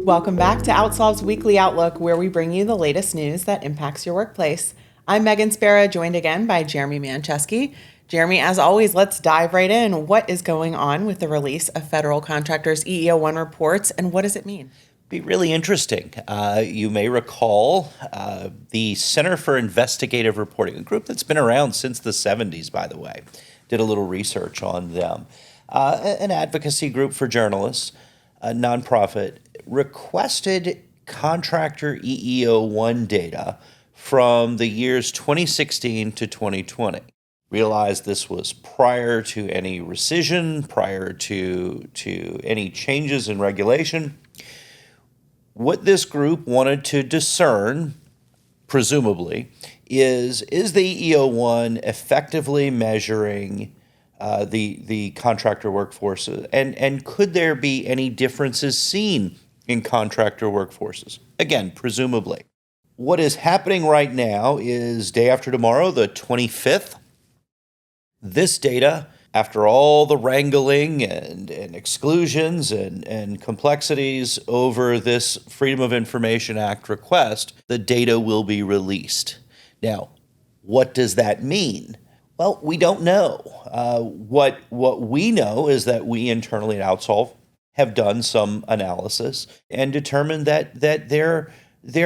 Welcome back to OutSolve's Weekly Outlook, where we bring you the latest news that impacts your workplace. I'm Meghan Spera, joined again by Jeremy Mancheski. Jeremy, as always, let's dive right in. What is going on with the release of federal contractors' EEO-1 reports, and what does it mean? Be really interesting. You may recall the Center for Investigative Reporting, a group that's been around since the 70s, by the way, did a little research on them. An advocacy group for journalists, a nonprofit, requested contractor EEO-1 data from the years 2016 to 2020. Realized this was prior to any rescission, prior to any changes in regulation. What this group wanted to discern, presumably, is the EEO-1 effectively measuring the contractor workforce, and could there be any differences seen in contractor workforces? Again, presumably. What is happening right now is day after tomorrow, the 25th. This data, after all the wrangling and exclusions and complexities over this Freedom of Information Act request, the data will be released. Now, what does that mean? Well, we don't know. What we know is that we internally at OutSolve have done some analysis and determined that there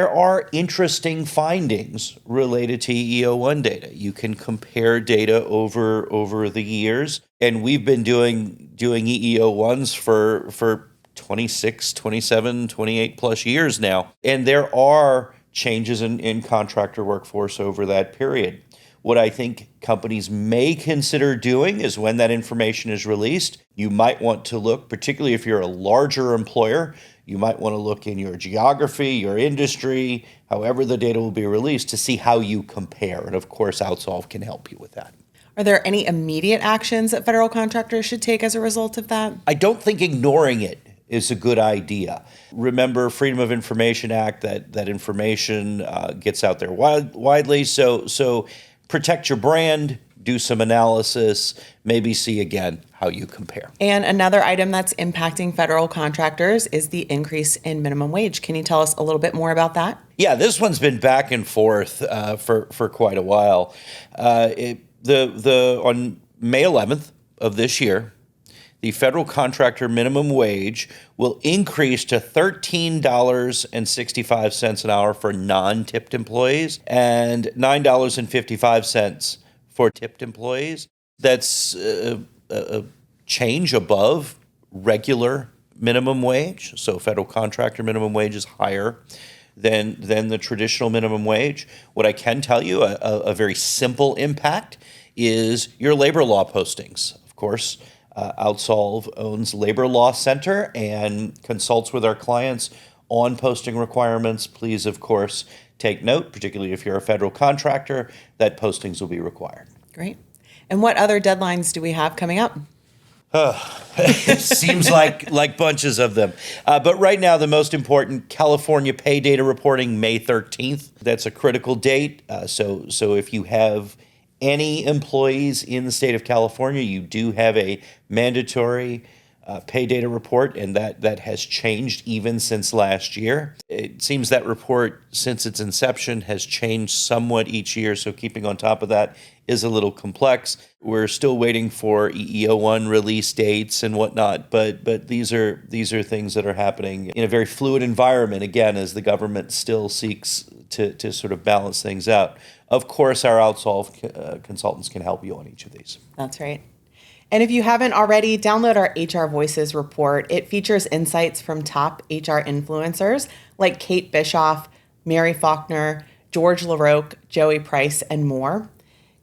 are interesting findings related to EEO-1 data. You can compare data over the years, and we've been doing EEO-1s for 26, 27, 28 plus years now. And there are changes in contractor workforce over that period. What I think companies may consider doing is when that information is released, you might want to look, particularly if you're a larger employer, you might want to look in your geography, your industry, however the data will be released, to see how you compare. And of course, OutSolve can help you with that. Are there any immediate actions that federal contractors should take as a result of that? I don't think ignoring it is a good idea. Remember, Freedom of Information Act, that information gets out there widely. So protect your brand, do some analysis, maybe see again how you compare. And another item that's impacting federal contractors is the increase in minimum wage. Can you tell us a little bit more about that? Yeah, this one's been back and forth for quite a while. On May 11th of this year, the federal contractor minimum wage will increase to $13.65 an hour for non-tipped employees and $9.55 for tipped employees. That's a change above regular minimum wage. So federal contractor minimum wage is higher than the traditional minimum wage. What I can tell you, a very simple impact, is your labor law postings. Of course, OutSolve owns Labor Law Center and consults with our clients on posting requirements. Please, of course, take note, particularly if you're a federal contractor, that postings will be required. Great. And what other deadlines do we have coming up? It seems like bunches of them. But right now, the most important, California pay data reporting, May 13th. That's a critical date. So if you have any employees in the state of California, you do have a mandatory pay data report, and that has changed even since last year. It seems that report, since its inception, has changed somewhat each year, so keeping on top of that is a little complex. We're still waiting for EEO-1 release dates and whatnot, but these are things that are happening in a very fluid environment, again, as the government still seeks to sort of balance things out. Of course, our OutSolve consultants can help you on each of these. That's right. And if you haven't already, download our HR Voices report. It features insights from top HR influencers like Kate Bischoff, Mary Faulkner, George LaRoque, Joey Price, and more.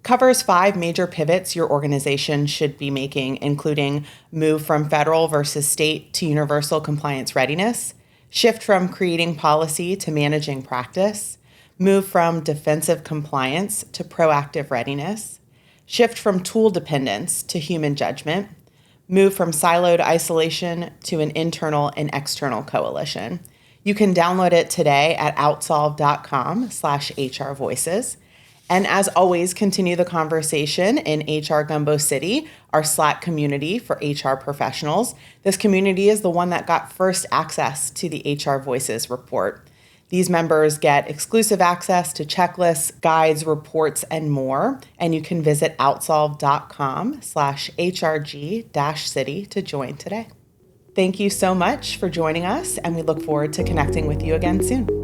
Covers 5 major pivots your organization should be making, including move from federal versus state to universal compliance readiness, shift from creating policy to managing practice, move from defensive compliance to proactive readiness, shift from tool dependence to human judgment, move from siloed isolation to an internal and external coalition. You can download it today at outsolve.com/HR Voices. And as always, continue the conversation in HR Gumbo City, our Slack community for HR professionals. This community is the one that got first access to the HR Voices report. These members get exclusive access to checklists, guides, reports, and more. And you can visit outsolve.com/HRG-city to join today. Thank you so much for joining us, and we look forward to connecting with you again soon.